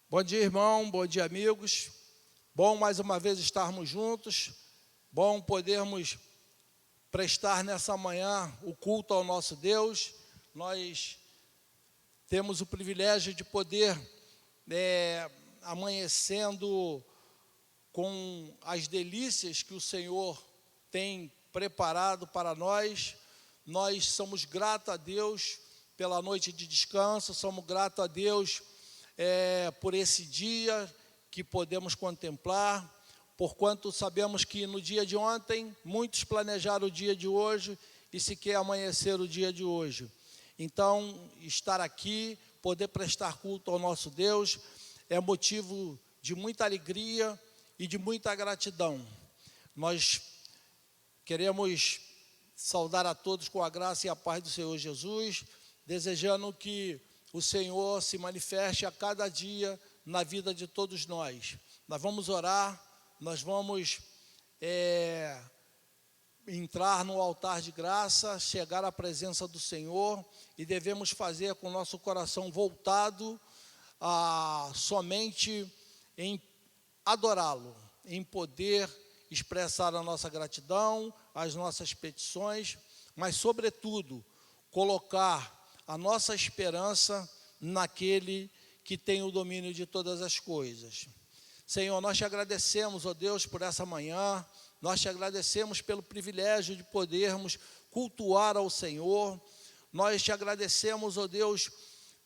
Bom dia, irmão, bom dia, amigos. Bom mais uma vez estarmos juntos, bom podermos prestar nessa manhã o culto ao nosso Deus. Nós temos o privilégio de poder, amanhecendo com as delícias que o Senhor tem preparado para nós. Nós somos gratos a Deus pela noite de descanso, somos gratos a Deus por esse dia que podemos contemplar, porquanto sabemos que no dia de ontem, muitos planejaram o dia de hoje e sequer amanhecer o dia de hoje. Então, estar aqui, poder prestar culto ao nosso Deus, é motivo de muita alegria e de muita gratidão. Nós queremos saudar a todos com a graça e a paz do Senhor Jesus, desejando que o Senhor se manifeste a cada dia na vida de todos nós. Nós vamos orar, nós vamos entrar no altar de graça, chegar à presença do Senhor e devemos fazer com o nosso coração voltado somente em adorá-lo, em poder expressar a nossa gratidão, as nossas petições, mas sobretudo colocar a nossa esperança naquele que tem o domínio de todas as coisas. Senhor, nós te agradecemos, ó Deus, por essa manhã, nós te agradecemos pelo privilégio de podermos cultuar ao Senhor, nós te agradecemos, ó Deus,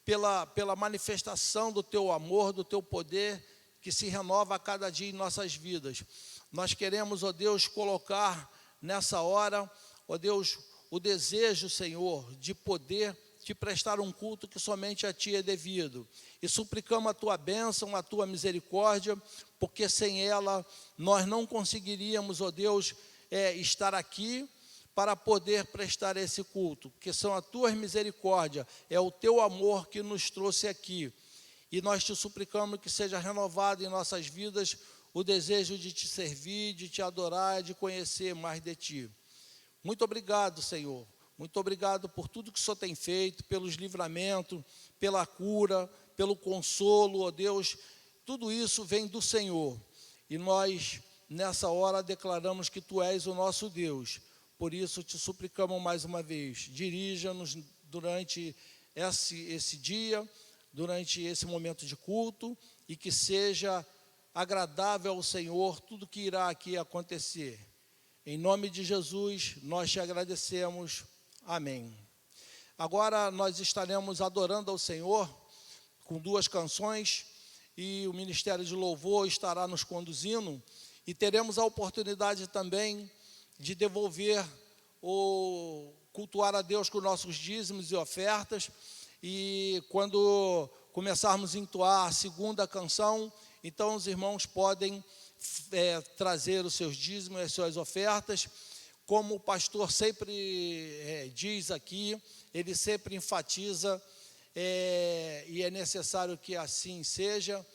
pela manifestação do teu amor, do teu poder, que se renova a cada dia em nossas vidas. Nós queremos, ó Deus, colocar nessa hora, ó Deus, o desejo, Senhor, de poder te prestar um culto que somente a Ti é devido. E suplicamos a Tua bênção, a Tua misericórdia, porque sem ela nós não conseguiríamos, ó Deus, estar aqui para poder prestar esse culto, porque são as Tuas misericórdias, é o Teu amor que nos trouxe aqui. E nós te suplicamos que seja renovado em nossas vidas o desejo de Te servir, de Te adorar, de conhecer mais de Ti. Muito obrigado, Senhor. Muito obrigado por tudo que o Senhor tem feito, pelos livramentos, pela cura, pelo consolo, ó Deus. Tudo isso vem do Senhor. E nós, nessa hora, declaramos que Tu és o nosso Deus. Por isso, te suplicamos mais uma vez, dirija-nos durante esse dia, durante esse momento de culto, e que seja agradável ao Senhor tudo que irá aqui acontecer. Em nome de Jesus, nós te agradecemos. Amém. Agora nós estaremos adorando ao Senhor com 2 canções e o Ministério de Louvor estará nos conduzindo e teremos a oportunidade também de devolver ou cultuar a Deus com nossos dízimos e ofertas. E quando começarmos a entoar a 2ª canção, então os irmãos podem trazer os seus dízimos e as suas ofertas. Como o pastor sempre diz aqui, ele sempre enfatiza, e é necessário que assim seja,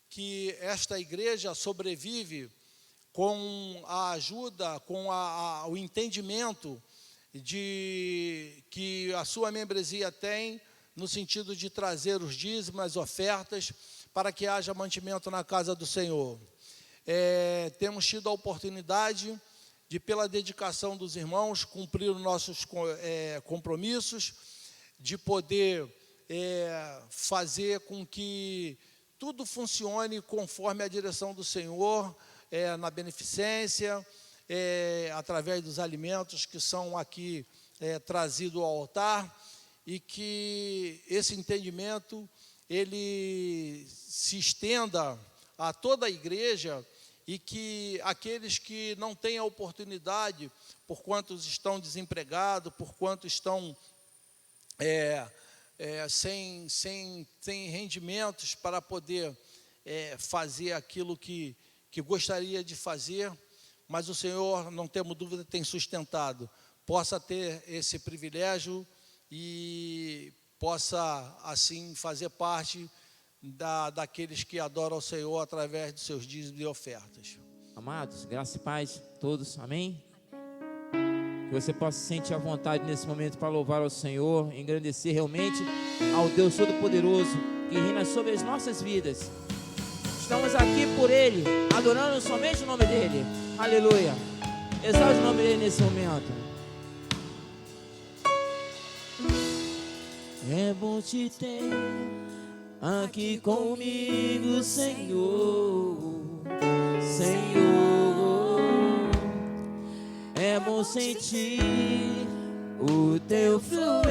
que esta igreja sobrevive com a ajuda, com o entendimento que a sua membresia tem, no sentido de trazer os dízimos, as ofertas, para que haja mantimento na casa do Senhor. Temos tido a oportunidade de, pela dedicação dos irmãos, cumprir os nossos compromissos, de poder fazer com que tudo funcione conforme a direção do Senhor, na beneficência, através dos alimentos que são aqui trazidos ao altar, e que esse entendimento ele se estenda a toda a igreja, e que aqueles que não têm a oportunidade, por quantos estão desempregados, por quantos estão sem rendimentos para poder fazer aquilo que gostaria de fazer, mas o Senhor, não temos dúvida, tem sustentado, possa ter esse privilégio e possa assim fazer parte daqueles que adoram o Senhor através dos seus dízimos e ofertas. Amados, graça e paz a todos, amém? Que você possa sentir a vontade nesse momento para louvar ao Senhor, engrandecer realmente ao Deus Todo-Poderoso que reina sobre as nossas vidas. Estamos aqui por Ele, adorando somente o nome dEle. Aleluia. Exalte o nome dEle nesse momento. É bom te ter aqui comigo, Senhor, Senhor. É bom sentir o teu fluir,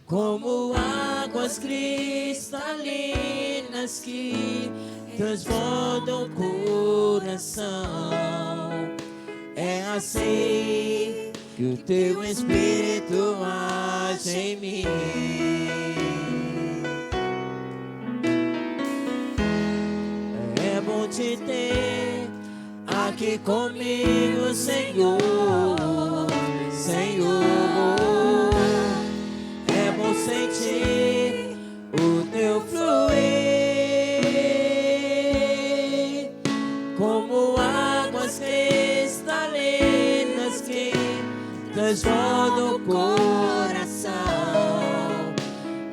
como águas cristalinas que transbordam o coração. É assim que o teu Espírito age em mim. É bom te ter aqui comigo, Senhor, Senhor. É bom sentir o teu fluir, como águas cristalinas que transbordam o coração.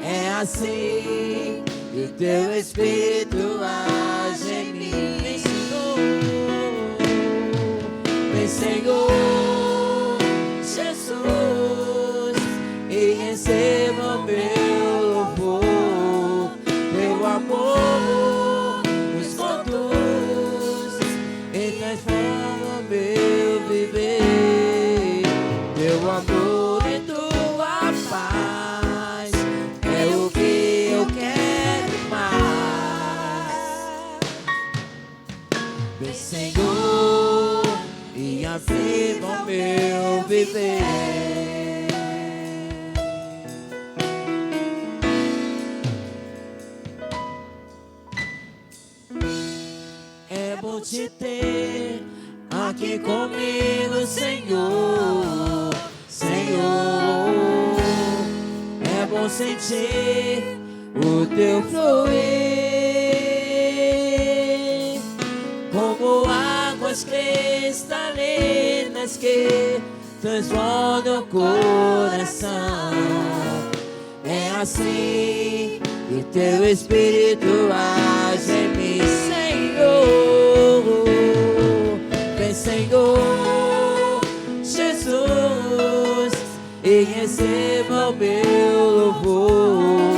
É assim que o teu Espírito age em mim. Vem, Senhor, Jesus, e receba o meu louvor. Teu amor nos conduz e transforma o meu viver. Teu amor e tua paz é o que eu quero mais. Vem, Senhor, e aviva o meu viver. É bom te ter aqui comigo, Senhor, Senhor. É bom sentir o teu fluir, como águas cristalinas que transbordam o coração. É assim que teu Espírito age em mim, Senhor. Vem, Senhor, Jesus, e receba o meu louvor.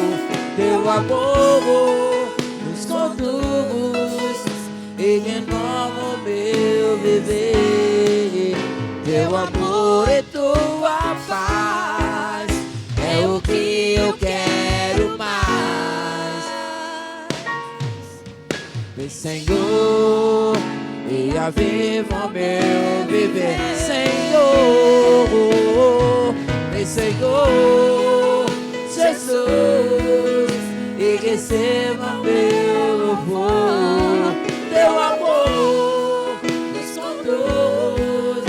Teu amor nos conduz e renova o meu viver. Teu amor e tua paz é o que eu quero mais. Vem, Senhor, e aviva o meu viver. Senhor, vem, Senhor, Jesus, e receba meu louvor. Teu amor nos conduz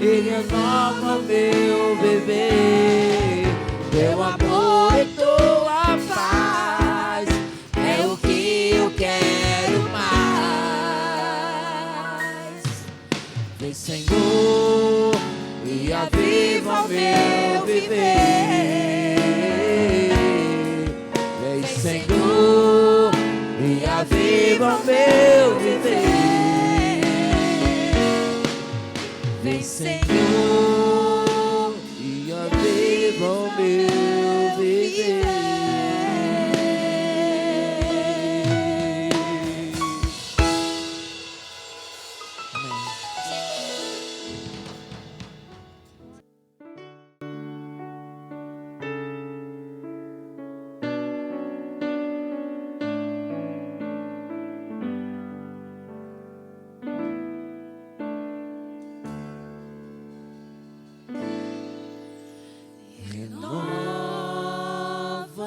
e renova meu viver. Teu amor e tua paz é o que eu quero mais. Vem, Senhor, e aviva meu viver. Vem, Senhor, e aviva o meu viver. Vem, Senhor, e aviva o meu viver.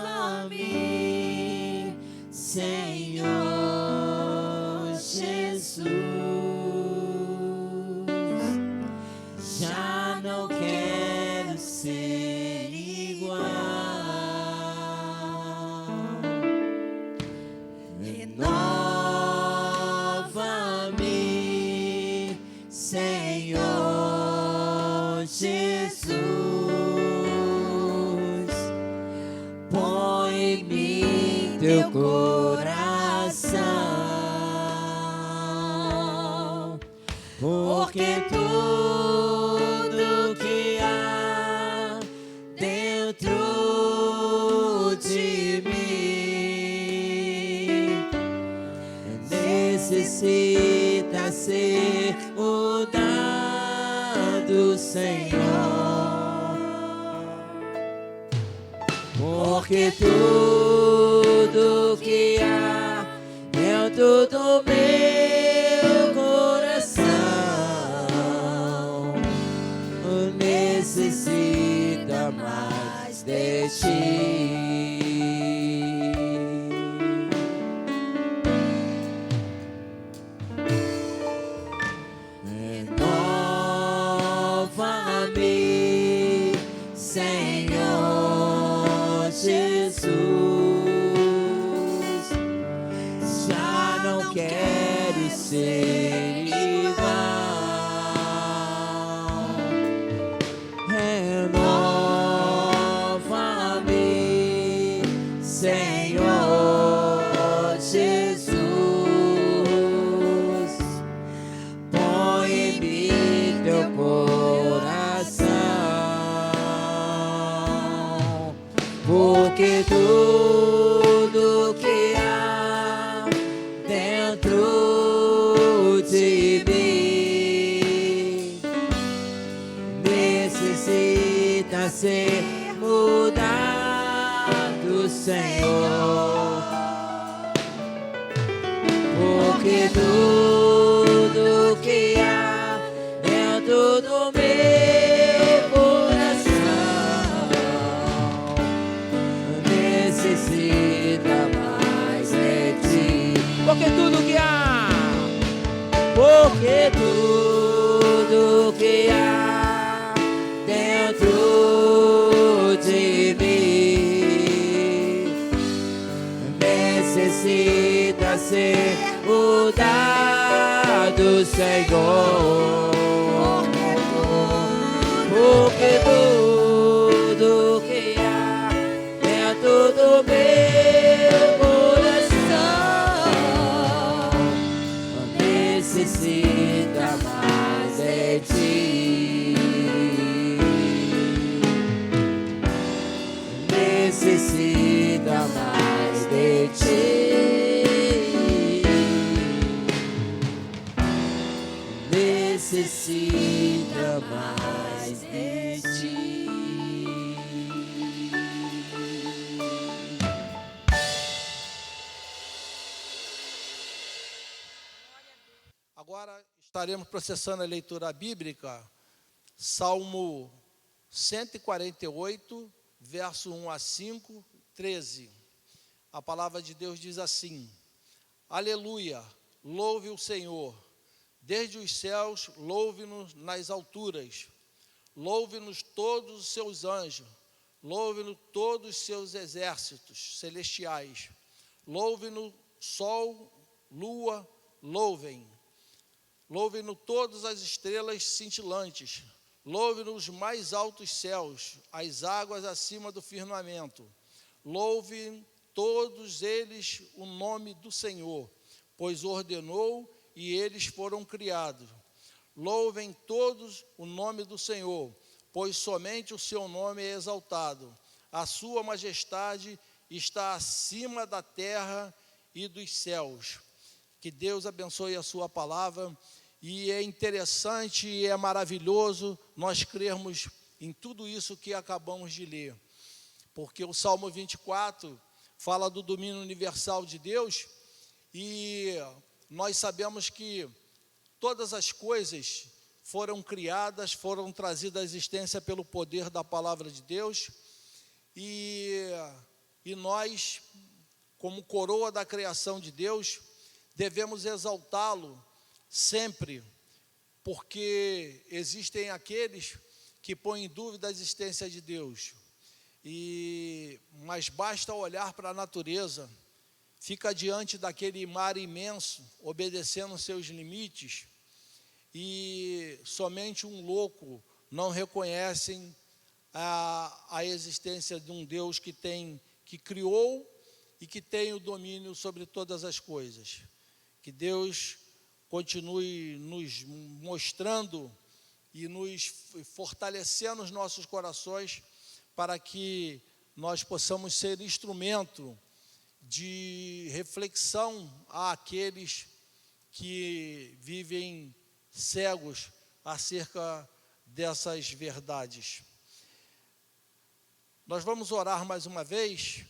Renova-me, Senhor Jesus. Já não quero ser igual. Renova-me, Jesus, põe em mim teu coração, porque tudo que há dentro de mim necessita ser mudado, Senhor, porque tudo que há dentro do meu coração necessita mais de ti. Renova-me, Senhor Jesus, já não quero ser igual. Renova-me, Senhor Jesus, põe em mim teu coração, porque tudo que há dentro de mim necessita ser mudado, Senhor, porque tudo que há dentro do meu coração necessita mais de ti. Porque tudo que há, porque tudo que há dentro de mim necessita ser mudado, Senhor, porque tudo que há dentro do meu coração necessita mais de ti, necessita mais de ti, necessita mais de ti. Agora estaremos processando a leitura bíblica, Salmo 148, verso 1 a 5, 13. A palavra de Deus diz assim: Aleluia, louve o Senhor, desde os céus, louve-nos nas alturas, louve-nos todos os seus anjos, louve-nos todos os seus exércitos celestiais, louve-nos sol, lua, louvem. Louve-no todas as estrelas cintilantes, louve-nos os mais altos céus, as águas acima do firmamento. Louve todos eles o nome do Senhor, pois ordenou e eles foram criados. Louvem todos o nome do Senhor, pois somente o seu nome é exaltado. A sua majestade está acima da terra e dos céus. Que Deus abençoe a sua palavra. E é interessante e é maravilhoso nós crermos em tudo isso que acabamos de ler. Porque o Salmo 24 fala do domínio universal de Deus e nós sabemos que todas as coisas foram criadas, foram trazidas à existência pelo poder da palavra de Deus e nós, como coroa da criação de Deus, devemos exaltá-lo sempre, porque existem aqueles que põem em dúvida a existência de Deus. Mas basta olhar para a natureza, fica diante daquele mar imenso, obedecendo seus limites, e somente um louco não reconhecem a existência de um Deus que criou e que tem o domínio sobre todas as coisas. Que Deus continue nos mostrando e nos fortalecendo os nossos corações para que nós possamos ser instrumento de reflexão àqueles que vivem cegos acerca dessas verdades. Nós vamos orar mais uma vez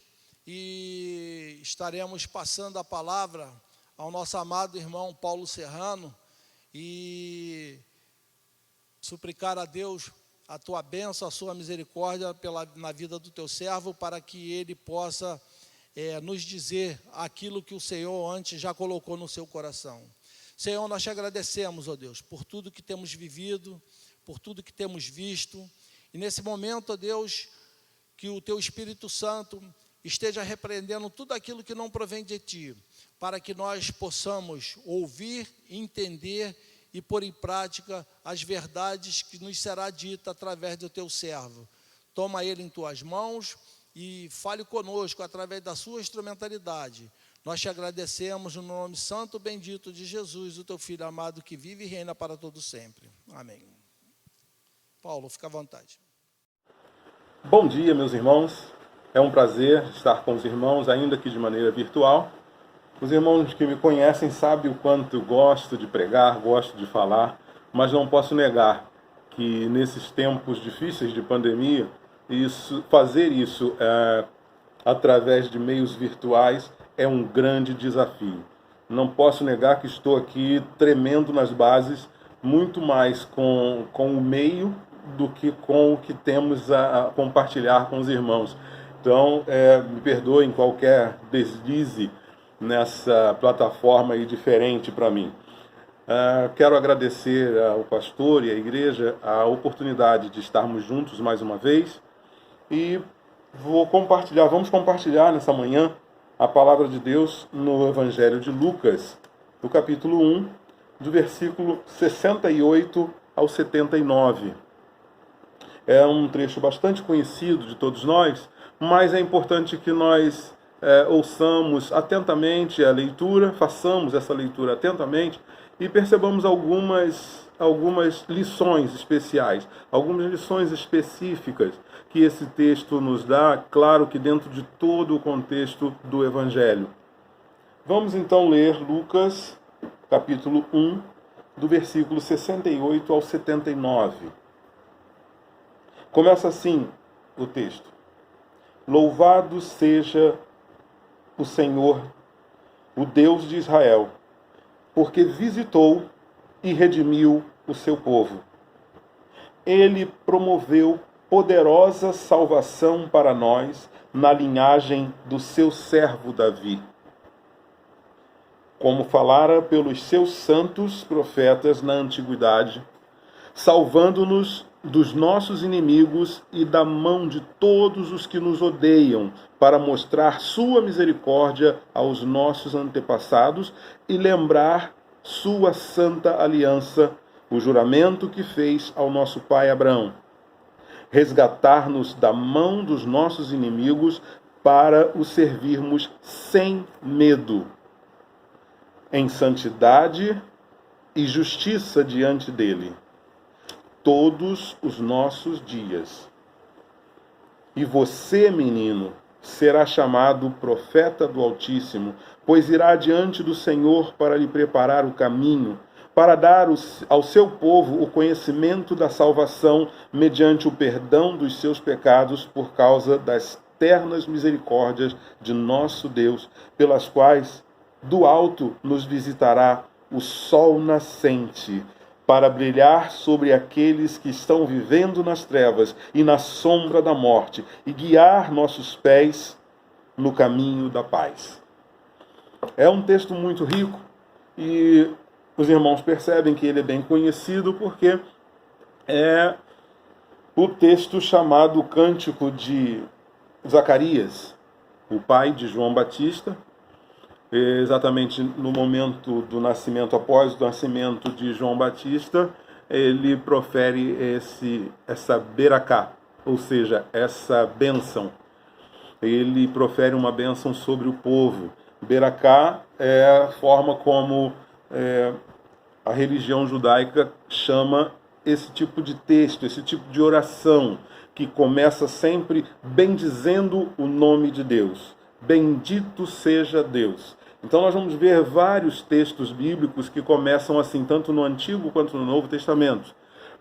e estaremos passando a palavra ao nosso amado irmão Paulo Serrano e suplicar a Deus a tua bênção, a sua misericórdia na vida do teu servo, para que ele possa nos dizer aquilo que o Senhor antes já colocou no seu coração. Senhor, nós te agradecemos, ó Deus, por tudo que temos vivido, por tudo que temos visto, e nesse momento, ó Deus, que o teu Espírito Santo esteja repreendendo tudo aquilo que não provém de ti, para que nós possamos ouvir, entender e pôr em prática as verdades que nos será dita através do teu servo. Toma ele em tuas mãos e fale conosco através da sua instrumentalidade. Nós te agradecemos no nome santo e bendito de Jesus, o teu Filho amado, que vive e reina para todo sempre. Amém. Paulo, fica à vontade. Bom dia, meus irmãos. É um prazer estar com os irmãos, ainda que de maneira virtual. Os irmãos que me conhecem sabem o quanto eu gosto de pregar, gosto de falar, mas não posso negar que nesses tempos difíceis de pandemia, fazer isso através de meios virtuais é um grande desafio. Não posso negar que estou aqui tremendo nas bases, muito mais com o meio do que com o que temos a compartilhar com os irmãos. Então, me perdoem qualquer deslize nessa plataforma aí diferente para mim. Quero agradecer ao pastor e à igreja a oportunidade de estarmos juntos mais uma vez e vamos compartilhar nessa manhã a palavra de Deus no Evangelho de Lucas, no capítulo 1, do versículo 68 ao 79. É um trecho bastante conhecido de todos nós, mas é importante que nós ouçamos atentamente a leitura, façamos essa leitura atentamente e percebamos algumas lições especiais, algumas lições específicas que esse texto nos dá, claro que dentro de todo o contexto do Evangelho. Vamos então ler Lucas, capítulo 1, do versículo 68 ao 79. Começa assim o texto: Louvado seja o Senhor, o Deus de Israel, porque visitou e redimiu o seu povo. Ele promoveu poderosa salvação para nós na linhagem do seu servo Davi, como falara pelos seus santos profetas na antiguidade, salvando-nos dos nossos inimigos e da mão de todos os que nos odeiam, para mostrar sua misericórdia aos nossos antepassados e lembrar sua santa aliança, o juramento que fez ao nosso pai Abraão, resgatar-nos da mão dos nossos inimigos para o servirmos sem medo, em santidade e justiça diante dele, todos os nossos dias. E você, menino, será chamado profeta do Altíssimo, pois irá diante do Senhor para lhe preparar o caminho, para dar ao seu povo o conhecimento da salvação mediante o perdão dos seus pecados por causa das ternas misericórdias de nosso Deus, pelas quais do alto nos visitará o sol nascente, para brilhar sobre aqueles que estão vivendo nas trevas e na sombra da morte, e guiar nossos pés no caminho da paz. É um texto muito rico, e os irmãos percebem que ele é bem conhecido, porque é o texto chamado Cântico de Zacarias, o pai de João Batista, exatamente no momento do nascimento, após o nascimento de João Batista, ele profere essa beracá, ou seja, essa bênção. Ele profere uma bênção sobre o povo. Beracá é a forma como a religião judaica chama esse tipo de texto, esse tipo de oração, que começa sempre bendizendo o nome de Deus. Bendito seja Deus. Então nós vamos ver vários textos bíblicos que começam assim, tanto no Antigo quanto no Novo Testamento.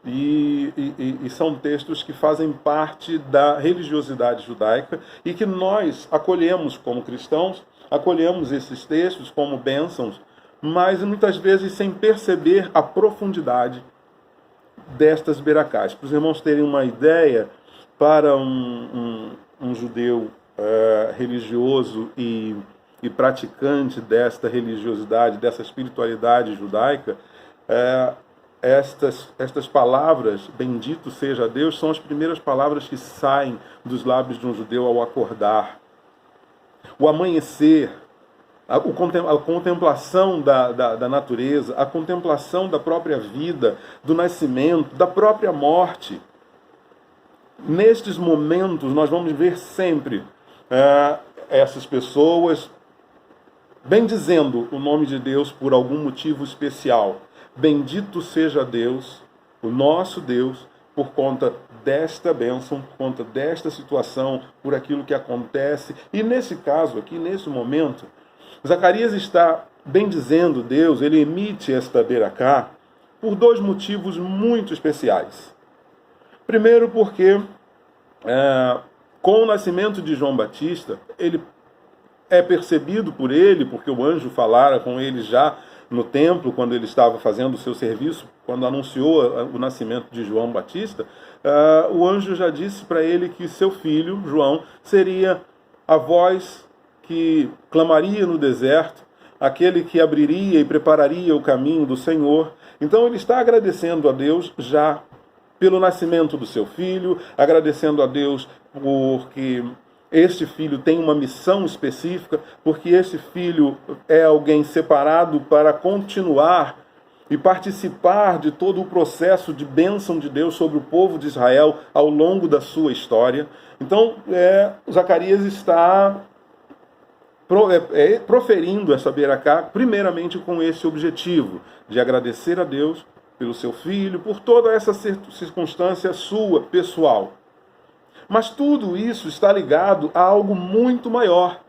E são textos que fazem parte da religiosidade judaica e que nós acolhemos como cristãos, acolhemos esses textos como bênçãos, mas muitas vezes sem perceber a profundidade destas beracás. Para os irmãos terem uma ideia, para um judeu religioso e praticante desta religiosidade, dessa espiritualidade judaica, estas palavras, bendito seja Deus, são as primeiras palavras que saem dos lábios de um judeu ao acordar. O amanhecer, a contemplação da natureza, a contemplação da própria vida, do nascimento, da própria morte. Nestes momentos, nós vamos ver sempre essas pessoas bendizendo o nome de Deus por algum motivo especial. Bendito seja Deus, o nosso Deus, por conta desta bênção, por conta desta situação, por aquilo que acontece. E nesse caso aqui, nesse momento, Zacarias está bendizendo Deus, ele emite esta beracá por dois motivos muito especiais. Primeiro porque, com o nascimento de João Batista, ele é percebido por ele, porque o anjo falara com ele já no templo, quando ele estava fazendo o seu serviço, quando anunciou o nascimento de João Batista, o anjo já disse para ele que seu filho, João, seria a voz que clamaria no deserto, aquele que abriria e prepararia o caminho do Senhor. Então ele está agradecendo a Deus já pelo nascimento do seu filho, agradecendo a Deus porque este filho tem uma missão específica, porque este filho é alguém separado para continuar e participar de todo o processo de bênção de Deus sobre o povo de Israel ao longo da sua história. Então, Zacarias está proferindo essa beracá, primeiramente com esse objetivo, de agradecer a Deus pelo seu filho, por toda essa circunstância sua, pessoal. Mas tudo isso está ligado a algo muito maior,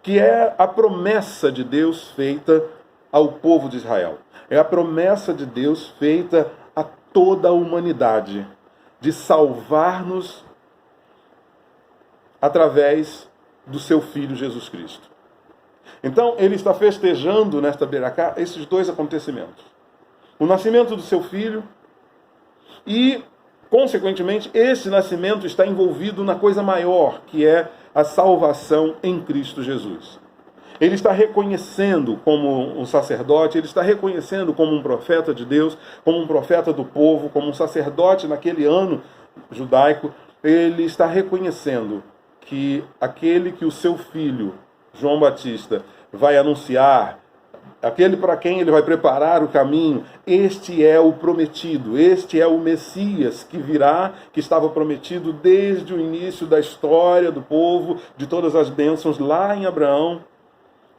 que é a promessa de Deus feita ao povo de Israel. É a promessa de Deus feita a toda a humanidade, de salvar-nos através do seu Filho Jesus Cristo. Então, ele está festejando nesta beracá esses dois acontecimentos. O nascimento do seu filho e, consequentemente, esse nascimento está envolvido na coisa maior, que é a salvação em Cristo Jesus. Ele está reconhecendo como um sacerdote, ele está reconhecendo como um profeta de Deus, como um profeta do povo, como um sacerdote naquele ano judaico. Ele está reconhecendo que aquele que o seu filho, João Batista, vai anunciar, aquele para quem ele vai preparar o caminho, este é o prometido, este é o Messias que virá, que estava prometido desde o início da história do povo, de todas as bênçãos lá em Abraão.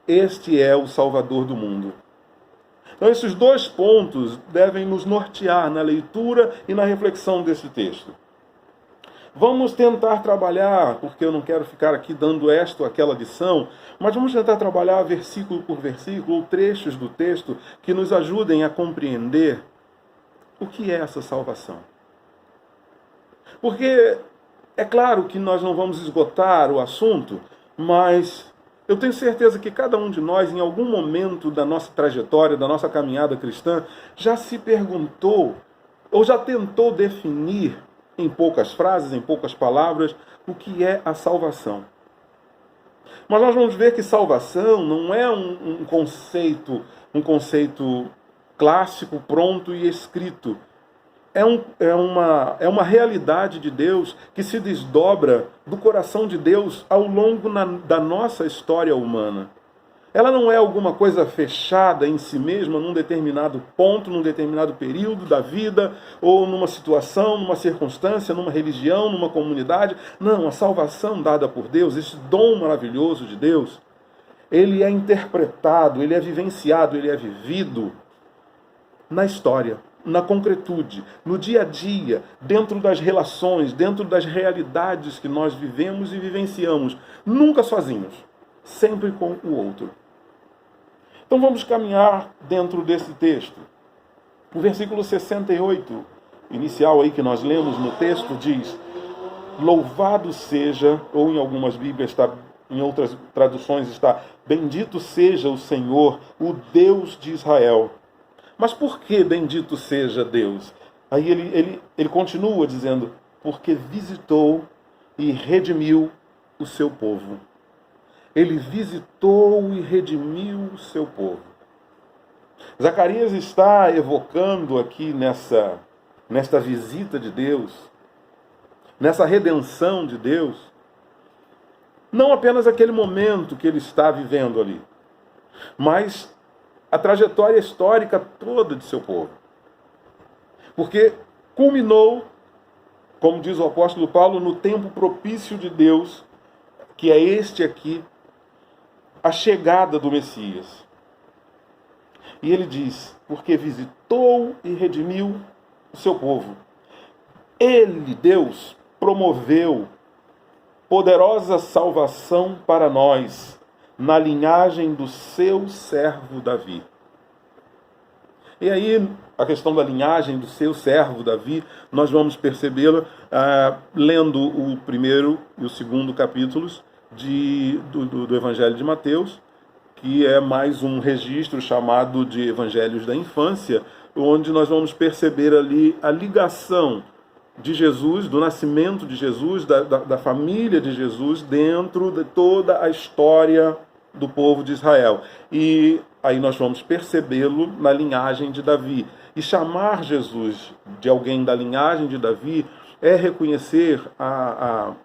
Este é o Salvador do mundo. Então esses dois pontos devem nos nortear na leitura e na reflexão desse texto. Vamos tentar trabalhar, porque eu não quero ficar aqui dando esta ou aquela lição, mas vamos tentar trabalhar versículo por versículo, trechos do texto que nos ajudem a compreender o que é essa salvação. Porque é claro que nós não vamos esgotar o assunto, mas eu tenho certeza que cada um de nós, em algum momento da nossa trajetória, da nossa caminhada cristã, já se perguntou ou já tentou definir em poucas frases, em poucas palavras, o que é a salvação. Mas nós vamos ver que salvação não é um conceito clássico, pronto e escrito. É uma realidade de Deus que se desdobra do coração de Deus ao longo da nossa história humana. Ela não é alguma coisa fechada em si mesma, num determinado ponto, num determinado período da vida, ou numa situação, numa circunstância, numa religião, numa comunidade. Não, a salvação dada por Deus, esse dom maravilhoso de Deus, ele é interpretado, ele é vivenciado, ele é vivido na história, na concretude, no dia a dia, dentro das relações, dentro das realidades que nós vivemos e vivenciamos, nunca sozinhos, sempre com o outro. Então vamos caminhar dentro desse texto. O versículo 68, inicial aí que nós lemos no texto, diz: louvado seja, ou em algumas Bíblias está, em outras traduções está, bendito seja o Senhor, o Deus de Israel. Mas por que bendito seja Deus? Aí ele continua dizendo, porque visitou e redimiu o seu povo. Ele visitou e redimiu o seu povo. Zacarias está evocando aqui nesta visita de Deus, nessa redenção de Deus, não apenas aquele momento que ele está vivendo ali, mas a trajetória histórica toda de seu povo. Porque culminou, como diz o apóstolo Paulo, no tempo propício de Deus, que é este aqui, a chegada do Messias. E ele diz, porque visitou e redimiu o seu povo. Ele, Deus, promoveu poderosa salvação para nós, na linhagem do seu servo Davi. E aí, a questão da linhagem do seu servo Davi, nós vamos percebê-la lendo o primeiro e o segundo capítulos do Evangelho de Mateus, que é mais um registro chamado de Evangelhos da Infância, onde nós vamos perceber ali a ligação de Jesus, do nascimento de Jesus, da família de Jesus, dentro de toda a história do povo de Israel. E aí nós vamos percebê-lo na linhagem de Davi. E chamar Jesus de alguém da linhagem de Davi é reconhecer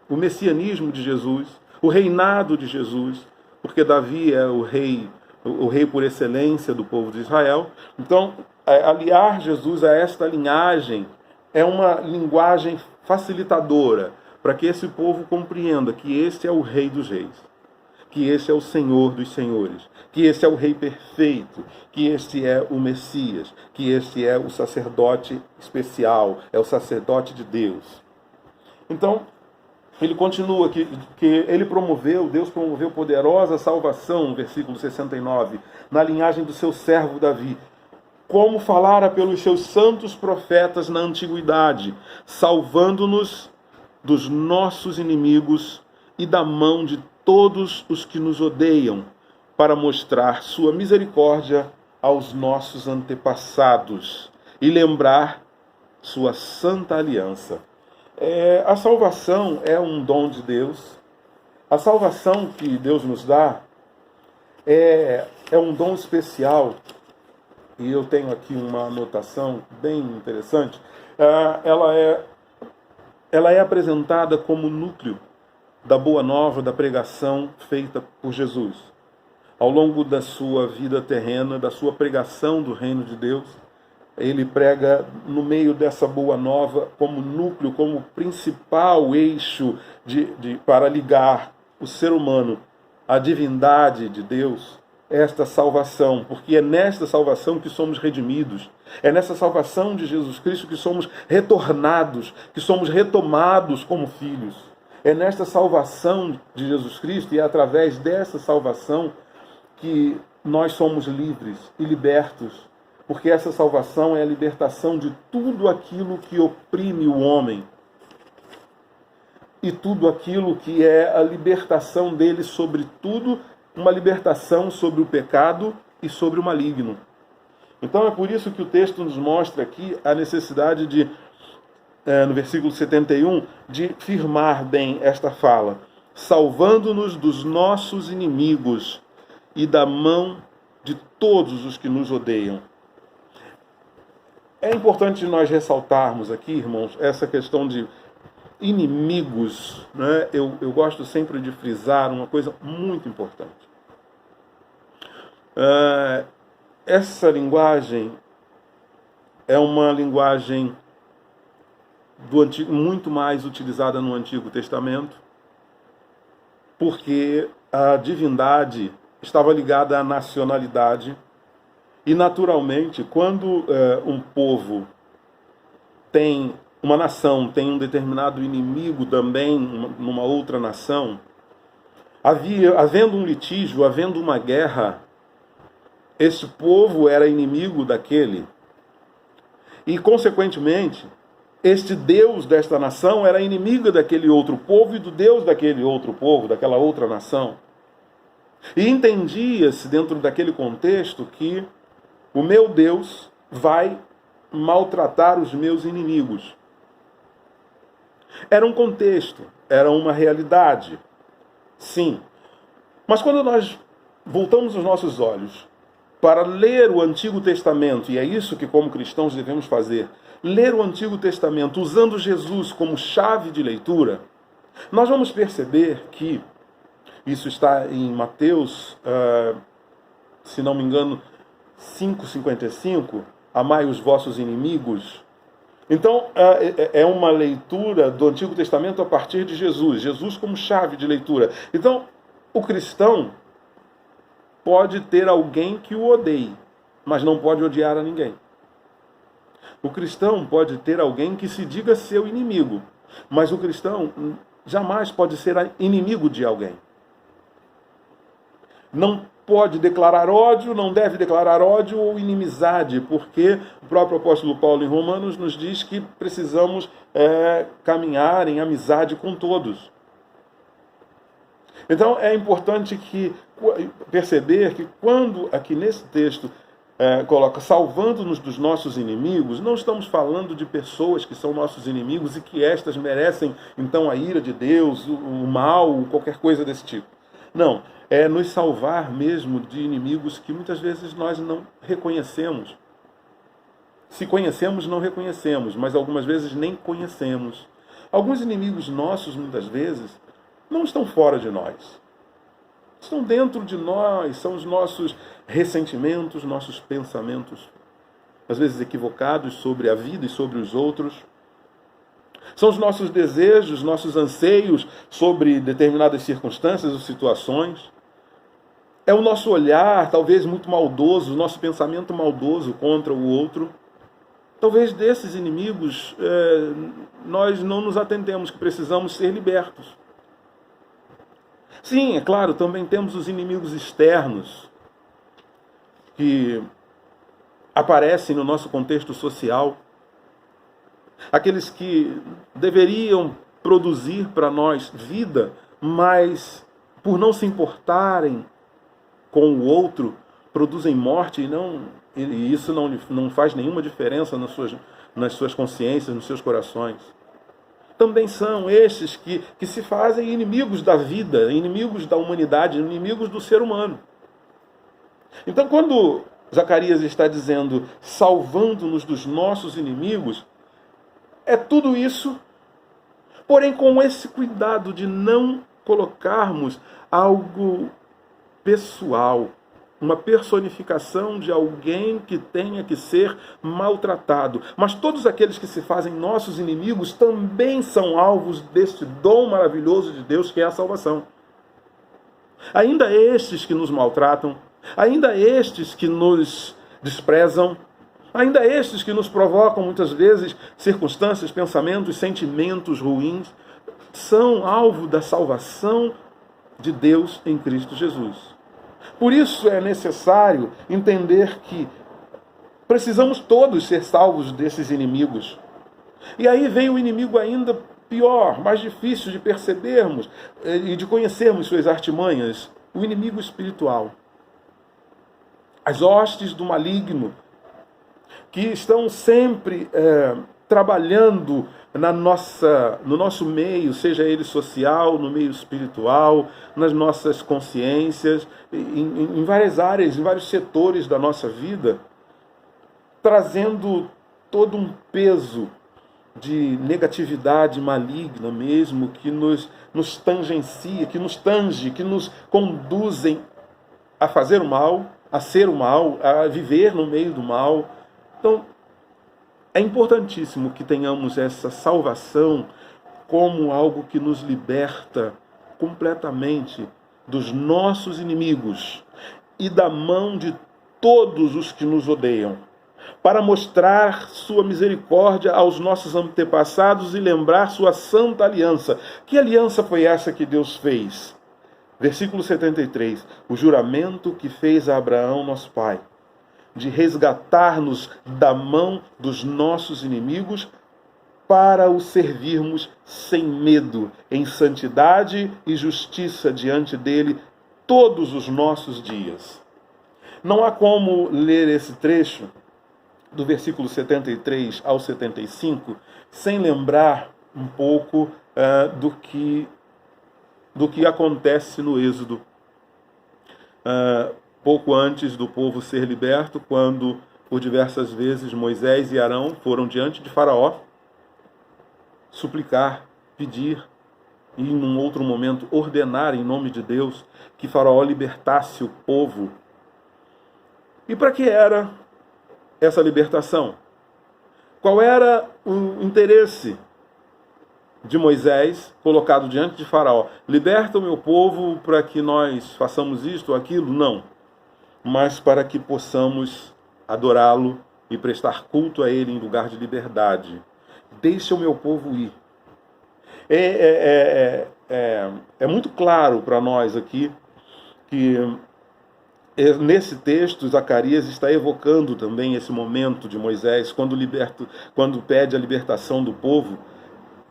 o messianismo de Jesus, o reinado de Jesus, porque Davi é o rei por excelência do povo de Israel. Então, aliar Jesus a esta linhagem é uma linguagem facilitadora para que esse povo compreenda que este é o Rei dos Reis, que esse é o Senhor dos Senhores, que esse é o Rei perfeito, que este é o Messias, que este é o sacerdote especial, é o sacerdote de Deus. Então, ele continua que Deus promoveu poderosa salvação, versículo 69, na linhagem do seu servo Davi, como falara pelos seus santos profetas na antiguidade, salvando-nos dos nossos inimigos e da mão de todos os que nos odeiam, para mostrar sua misericórdia aos nossos antepassados e lembrar sua santa aliança. A salvação é um dom de Deus. A salvação que Deus nos dá é um dom especial. E eu tenho aqui uma anotação bem interessante. Ela é apresentada como núcleo da boa nova, da pregação feita por Jesus. Ao longo da sua vida terrena, da sua pregação do reino de Deus, ele prega no meio dessa boa nova como núcleo, como principal eixo para ligar o ser humano à divindade de Deus, esta salvação, porque é nesta salvação que somos redimidos, é nessa salvação de Jesus Cristo que somos retornados, que somos retomados como filhos. É nesta salvação de Jesus Cristo e é através dessa salvação que nós somos livres e libertos, porque essa salvação é a libertação de tudo aquilo que oprime o homem e tudo aquilo que é a libertação dele sobre tudo, uma libertação sobre o pecado e sobre o maligno. Então é por isso que o texto nos mostra aqui a necessidade de, no versículo 71, de firmar bem esta fala, salvando-nos dos nossos inimigos e da mão de todos os que nos odeiam. É importante nós ressaltarmos aqui, irmãos, essa questão de inimigos, né? Eu gosto sempre de frisar uma coisa muito importante. Essa linguagem é uma linguagem do Antigo, muito mais utilizada no Antigo Testamento, porque a divindade estava ligada à nacionalidade e, naturalmente, quando um povo tem, uma nação tem um determinado inimigo também numa outra nação, havendo um litígio, havendo uma guerra, esse povo era inimigo daquele e, consequentemente, este Deus desta nação era inimigo daquele outro povo e do Deus daquele outro povo, daquela outra nação. E entendia-se dentro daquele contexto que o meu Deus vai maltratar os meus inimigos. Era um contexto, era uma realidade, sim. Mas quando nós voltamos os nossos olhos para ler o Antigo Testamento, e é isso que como cristãos devemos fazer, ler o Antigo Testamento usando Jesus como chave de leitura, nós vamos perceber que isso está em Mateus, se não me engano, 5,55, amai os vossos inimigos. Então, é uma leitura do Antigo Testamento a partir de Jesus, Jesus como chave de leitura. Então, o cristão pode ter alguém que o odeie, mas não pode odiar a ninguém. O cristão pode ter alguém que se diga seu inimigo, mas o cristão jamais pode ser inimigo de alguém. Não pode declarar ódio, não deve declarar ódio ou inimizade, porque o próprio apóstolo Paulo em Romanos nos diz que precisamos caminhar em amizade com todos. Então é importante perceber que quando aqui nesse texto coloca salvando-nos dos nossos inimigos, não estamos falando de pessoas que são nossos inimigos e que estas merecem então a ira de Deus, o mal, qualquer coisa desse tipo. Não, é nos salvar mesmo de inimigos que muitas vezes nós não reconhecemos. Se conhecemos, não reconhecemos, mas algumas vezes nem conhecemos. Alguns inimigos nossos, muitas vezes, não estão fora de nós. Estão dentro de nós, são os nossos ressentimentos, nossos pensamentos, às vezes equivocados sobre a vida e sobre os outros. São os nossos desejos, nossos anseios sobre determinadas circunstâncias ou situações. É o nosso olhar, talvez muito maldoso, o nosso pensamento maldoso contra o outro. Talvez desses inimigos nós não nos atendemos, que precisamos ser libertos. Sim, é claro, também temos os inimigos externos que aparecem no nosso contexto social. Aqueles que deveriam produzir para nós vida, mas por não se importarem com o outro, produzem morte e isso não faz nenhuma diferença nas suas consciências, nos seus corações. Também são estes que se fazem inimigos da vida, inimigos da humanidade, inimigos do ser humano. Então, quando Zacarias está dizendo, salvando-nos dos nossos inimigos, é tudo isso, porém com esse cuidado de não colocarmos algo pessoal, uma personificação de alguém que tenha que ser maltratado. Mas todos aqueles que se fazem nossos inimigos também são alvos deste dom maravilhoso de Deus que é a salvação. Ainda estes que nos maltratam, ainda estes que nos desprezam, ainda estes que nos provocam muitas vezes circunstâncias, pensamentos, sentimentos ruins, são alvo da salvação de Deus em Cristo Jesus. Por isso é necessário entender que precisamos todos ser salvos desses inimigos. E aí vem o inimigo ainda pior, mais difícil de percebermos e de conhecermos suas artimanhas, o inimigo espiritual. As hostes do maligno, que estão sempre trabalhando no nosso meio, seja ele social, no meio espiritual, nas nossas consciências, em várias áreas, em vários setores da nossa vida, trazendo todo um peso de negatividade maligna mesmo, que nos tangencia, que nos tange, que nos conduzem a fazer o mal a ser o mal, a viver no meio do mal. Então, é importantíssimo que tenhamos essa salvação como algo que nos liberta completamente dos nossos inimigos e da mão de todos os que nos odeiam, para mostrar sua misericórdia aos nossos antepassados e lembrar sua santa aliança. Que aliança foi essa que Deus fez? Versículo 73, o juramento que fez a Abraão, nosso pai, de resgatar-nos da mão dos nossos inimigos para o servirmos sem medo, em santidade e justiça diante dele todos os nossos dias. Não há como ler esse trecho, do versículo 73 ao 75, sem lembrar um pouco do que acontece no Êxodo. Pouco antes do povo ser liberto, quando por diversas vezes Moisés e Arão foram diante de Faraó suplicar, pedir e, num outro momento, ordenar em nome de Deus que Faraó libertasse o povo. E para que era essa libertação? Qual era o interesse de Moisés colocado diante de Faraó? Liberta o meu povo para que nós façamos isto ou aquilo? Não. Mas para que possamos adorá-lo e prestar culto a ele em lugar de liberdade. Deixa o meu povo ir. É muito claro para nós aqui que nesse texto Zacarias está evocando também esse momento de Moisés quando pede a libertação do povo,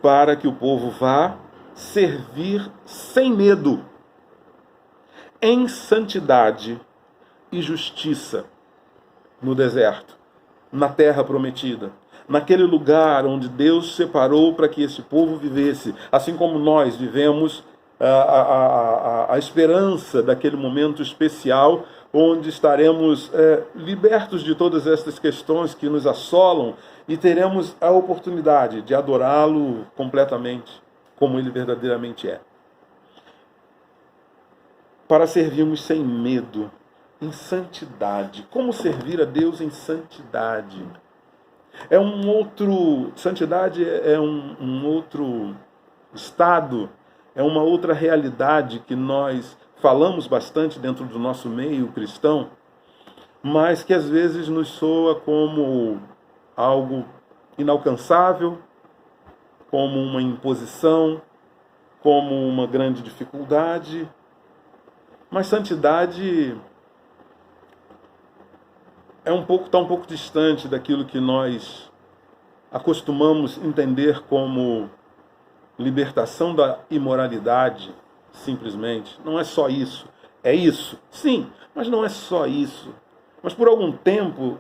para que o povo vá servir sem medo, em santidade e justiça, no deserto, na terra prometida, naquele lugar onde Deus separou para que esse povo vivesse, assim como nós vivemos a esperança daquele momento especial onde estaremos libertos de todas estas questões que nos assolam e teremos a oportunidade de adorá-lo completamente, como ele verdadeiramente é. Para servirmos sem medo, em santidade. Como servir a Deus em santidade? Santidade é um outro estado, é uma outra realidade que nós falamos bastante dentro do nosso meio cristão, mas que às vezes nos soa como algo inalcançável, como uma imposição, como uma grande dificuldade. Mas santidade está um pouco distante daquilo que nós acostumamos entender como libertação da imoralidade, simplesmente. Não é só isso. É isso, sim, mas não é só isso. Mas por algum tempo,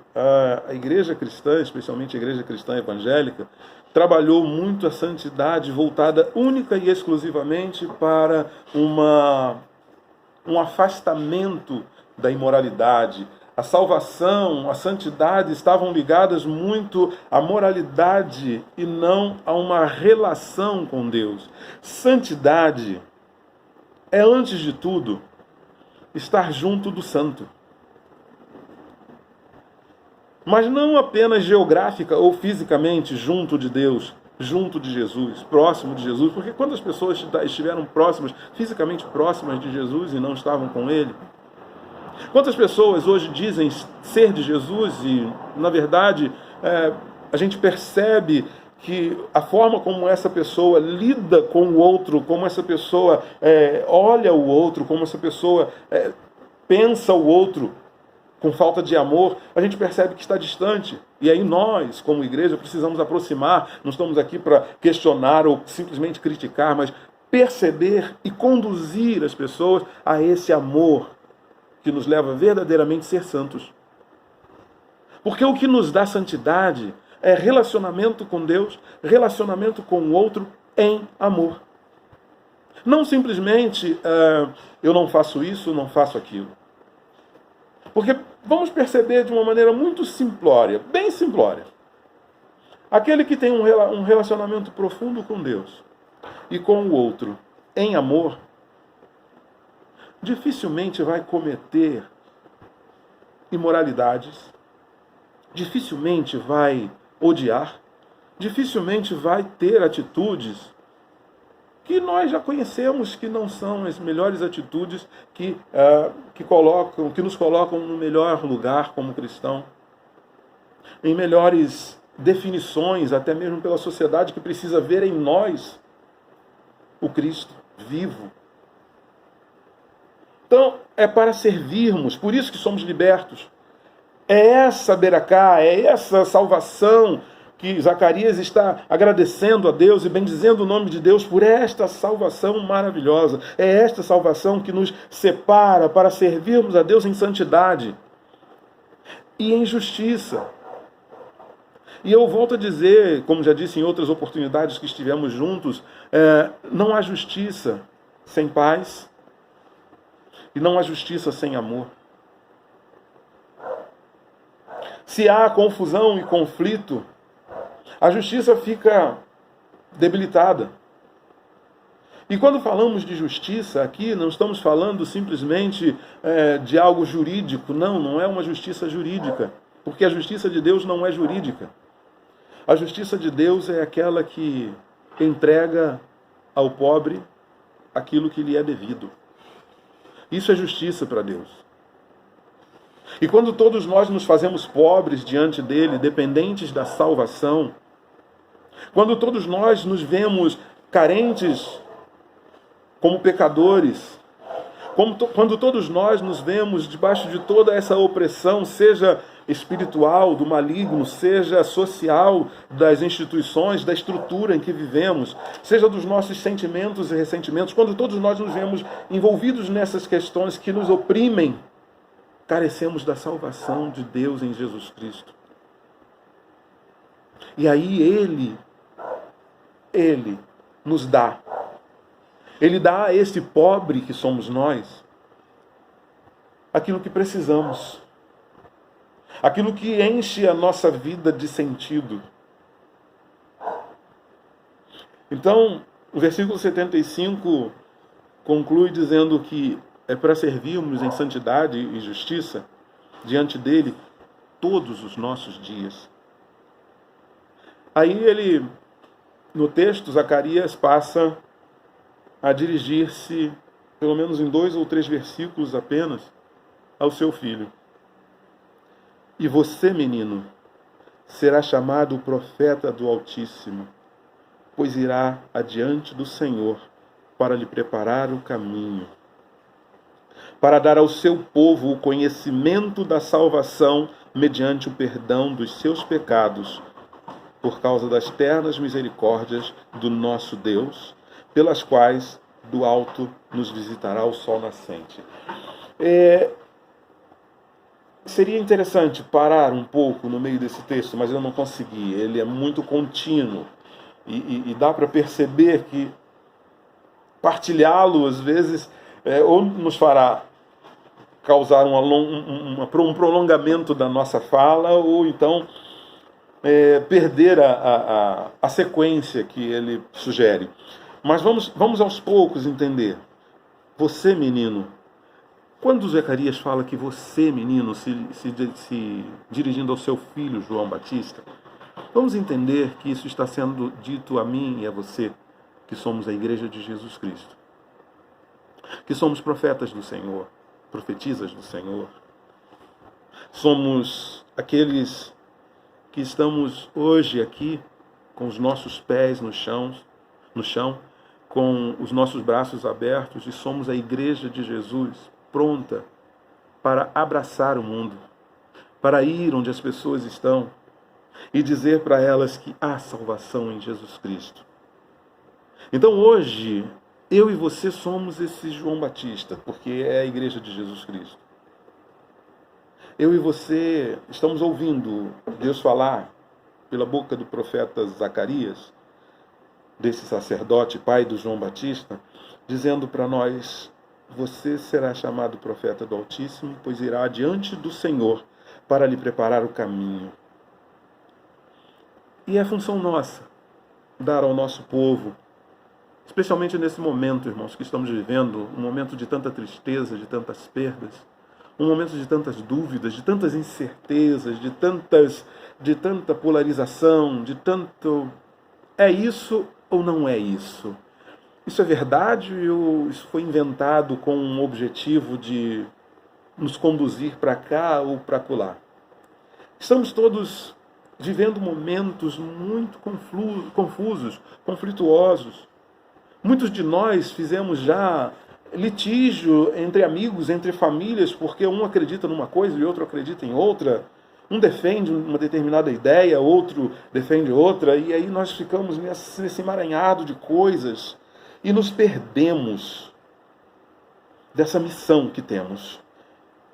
a igreja cristã, especialmente a igreja cristã evangélica, trabalhou muito a santidade voltada única e exclusivamente para um afastamento da imoralidade. A salvação, a santidade estavam ligadas muito à moralidade e não a uma relação com Deus. Santidade é, antes de tudo, estar junto do santo. Mas não apenas geográfica ou fisicamente junto de Deus, junto de Jesus, próximo de Jesus, porque quando as pessoas estiveram próximas, fisicamente próximas de Jesus e não estavam com Ele, quantas pessoas hoje dizem ser de Jesus e, na verdade, a gente percebe que a forma como essa pessoa lida com o outro, como essa pessoa olha o outro, como essa pessoa pensa o outro com falta de amor, a gente percebe que está distante. E aí nós, como igreja, precisamos aproximar. Não estamos aqui para questionar ou simplesmente criticar, mas perceber e conduzir as pessoas a esse amor que nos leva verdadeiramente a ser santos. Porque o que nos dá santidade é relacionamento com Deus, relacionamento com o outro em amor. Não simplesmente eu não faço isso, não faço aquilo. Porque vamos perceber de uma maneira muito simplória, bem simplória. Aquele que tem um relacionamento profundo com Deus e com o outro em amor, dificilmente vai cometer imoralidades, dificilmente vai odiar, dificilmente vai ter atitudes que nós já conhecemos que não são as melhores atitudes que nos colocam no melhor lugar como cristão, em melhores definições, até mesmo pela sociedade que precisa ver em nós o Cristo vivo. Então, é para servirmos, por isso que somos libertos. É essa beracá, é essa salvação que Zacarias está agradecendo a Deus e bendizendo o nome de Deus por esta salvação maravilhosa. É esta salvação que nos separa para servirmos a Deus em santidade e em justiça. E eu volto a dizer, como já disse em outras oportunidades que estivemos juntos, não há justiça sem paz e não há justiça sem amor. Se há confusão e conflito, a justiça fica debilitada. E quando falamos de justiça aqui, não estamos falando simplesmente de algo jurídico. Não é uma justiça jurídica, porque a justiça de Deus não é jurídica. A justiça de Deus é aquela que entrega ao pobre aquilo que lhe é devido. Isso é justiça para Deus. E quando todos nós nos fazemos pobres diante dele, dependentes da salvação, quando todos nós nos vemos carentes como pecadores, quando todos nós nos vemos debaixo de toda essa opressão, seja espiritual, do maligno, seja social, das instituições, da estrutura em que vivemos, seja dos nossos sentimentos e ressentimentos, quando todos nós nos vemos envolvidos nessas questões que nos oprimem, carecemos da salvação de Deus em Jesus Cristo. E aí Ele nos dá. Ele dá a esse pobre que somos nós aquilo que precisamos. Aquilo que enche a nossa vida de sentido. Então, o versículo 75 conclui dizendo que é para servirmos em santidade e justiça diante dele todos os nossos dias. Aí ele, no texto, Zacarias passa a dirigir-se, pelo menos em 2 ou 3 versículos apenas, ao seu filho. E você, menino, será chamado o profeta do Altíssimo, pois irá adiante do Senhor para lhe preparar o caminho, para dar ao seu povo o conhecimento da salvação mediante o perdão dos seus pecados, por causa das ternas misericórdias do nosso Deus, pelas quais do alto nos visitará o sol nascente. Seria interessante parar um pouco no meio desse texto, mas eu não consegui. Ele é muito contínuo e dá para perceber que partilhá-lo, às vezes, ou nos fará causar um prolongamento da nossa fala, ou então perder a sequência que ele sugere. Mas vamos aos poucos entender. Você, menino, quando Zacarias fala que você, menino, se dirigindo ao seu filho João Batista, vamos entender que isso está sendo dito a mim e a você, que somos a igreja de Jesus Cristo, que somos profetas do Senhor, profetisas do Senhor, somos aqueles que estamos hoje aqui com os nossos pés no chão, com os nossos braços abertos, e somos a igreja de Jesus, pronta para abraçar o mundo, para ir onde as pessoas estão e dizer para elas que há salvação em Jesus Cristo. Então hoje, eu e você somos esse João Batista, porque é a igreja de Jesus Cristo. Eu e você estamos ouvindo Deus falar pela boca do profeta Zacarias, desse sacerdote, pai do João Batista, dizendo para nós: você será chamado profeta do Altíssimo, pois irá adiante do Senhor para lhe preparar o caminho. E é função nossa dar ao nosso povo, especialmente nesse momento, irmãos, que estamos vivendo, um momento de tanta tristeza, de tantas perdas, um momento de tantas dúvidas, de tantas incertezas, de tanta polarização, de tanto é isso ou não é isso? Isso é verdade ou isso foi inventado com um objetivo de nos conduzir para cá ou para acolá? Estamos todos vivendo momentos muito confusos, conflituosos. Muitos de nós fizemos já litígio entre amigos, entre famílias, porque um acredita numa coisa e o outro acredita em outra. Um defende uma determinada ideia, outro defende outra, e aí nós ficamos nesse emaranhado de coisas e nos perdemos dessa missão que temos,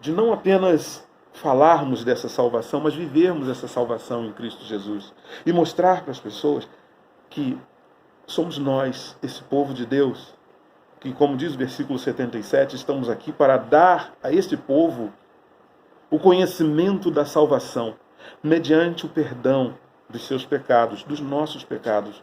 de não apenas falarmos dessa salvação, mas vivermos essa salvação em Cristo Jesus e mostrar para as pessoas que somos nós, esse povo de Deus, que, como diz o versículo 77, estamos aqui para dar a este povo o conhecimento da salvação, mediante o perdão dos seus pecados, dos nossos pecados.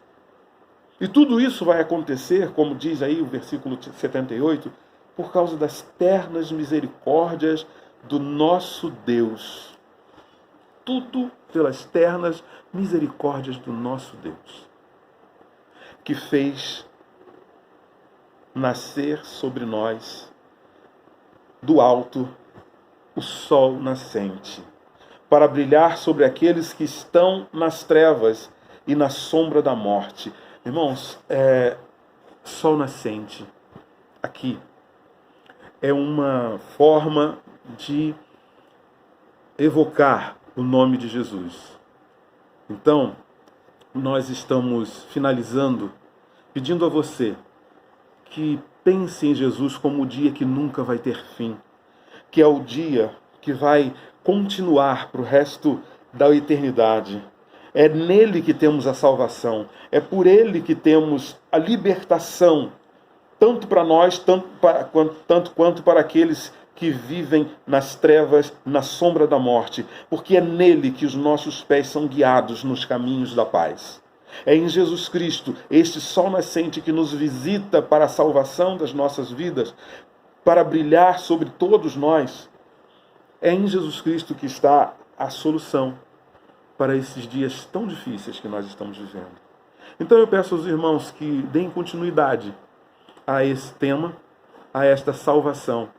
E tudo isso vai acontecer, como diz aí o versículo 78, por causa das ternas misericórdias do nosso Deus. Tudo pelas ternas misericórdias do nosso Deus, que fez nascer sobre nós do alto o sol nascente, para brilhar sobre aqueles que estão nas trevas e na sombra da morte. Irmãos, sol nascente aqui é uma forma de evocar o nome de Jesus. Então, nós estamos finalizando pedindo a você que pense em Jesus como o dia que nunca vai ter fim, que é o dia que vai continuar para o resto da eternidade. É nele que temos a salvação, é por ele que temos a libertação, tanto para nós, tanto quanto para aqueles que vivem nas trevas, na sombra da morte, porque é nele que os nossos pés são guiados nos caminhos da paz. É em Jesus Cristo, este sol nascente que nos visita para a salvação das nossas vidas, para brilhar sobre todos nós. É em Jesus Cristo que está a solução para esses dias tão difíceis que nós estamos vivendo. Então eu peço aos irmãos que deem continuidade a esse tema, a esta salvação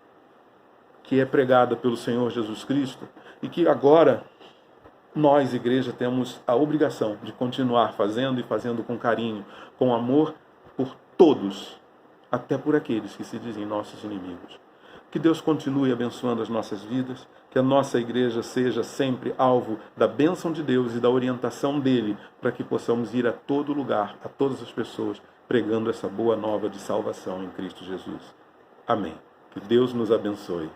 que é pregada pelo Senhor Jesus Cristo e que agora nós, igreja, temos a obrigação de continuar fazendo e fazendo com carinho, com amor por todos, até por aqueles que se dizem nossos inimigos. Que Deus continue abençoando as nossas vidas, que a nossa igreja seja sempre alvo da bênção de Deus e da orientação dele, para que possamos ir a todo lugar, a todas as pessoas, pregando essa boa nova de salvação em Cristo Jesus. Amém. Que Deus nos abençoe.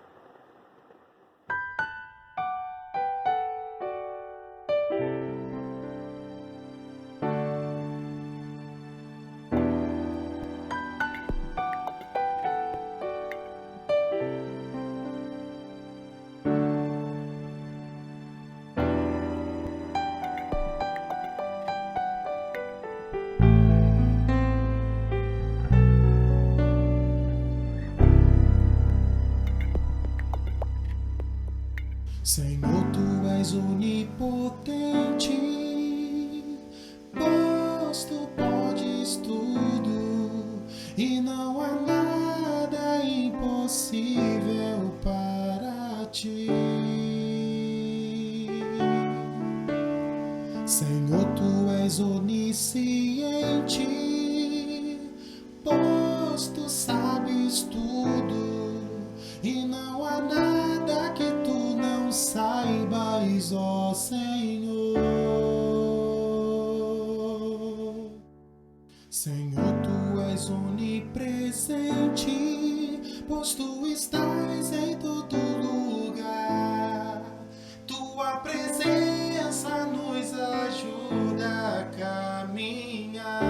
Senhor, tu és onipotente, pois tu podes tudo e não há nada impossível para ti. Senhor, tu és onisciente, pois tu sabes tudo e não há nada que tu não saibas, ó Senhor. Senhor, tu és onipresente, pois tu estás em todo lugar. Tua presença nos ajuda a caminhar.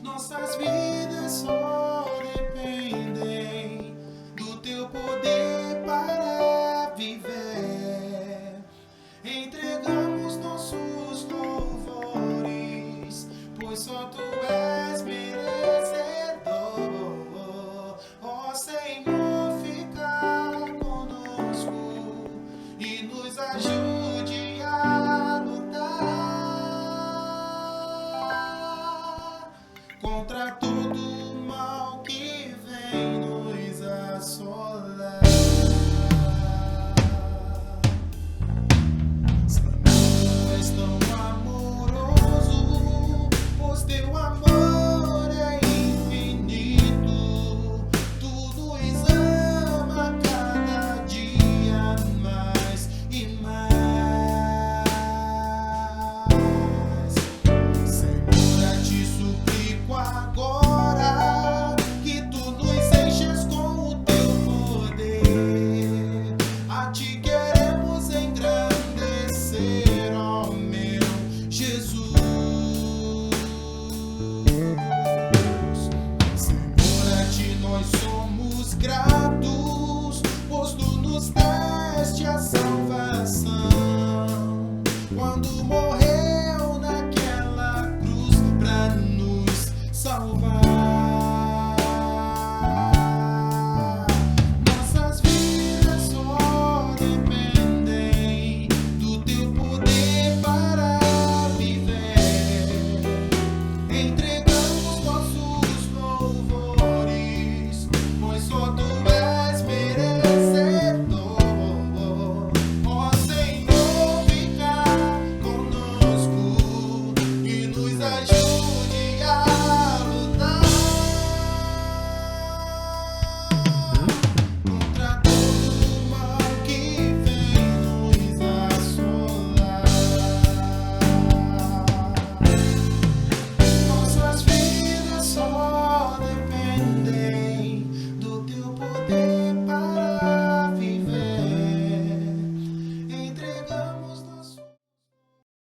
Nossas vidas só dependem do teu poder para viver. Entregamos nossos louvores, pois só tu és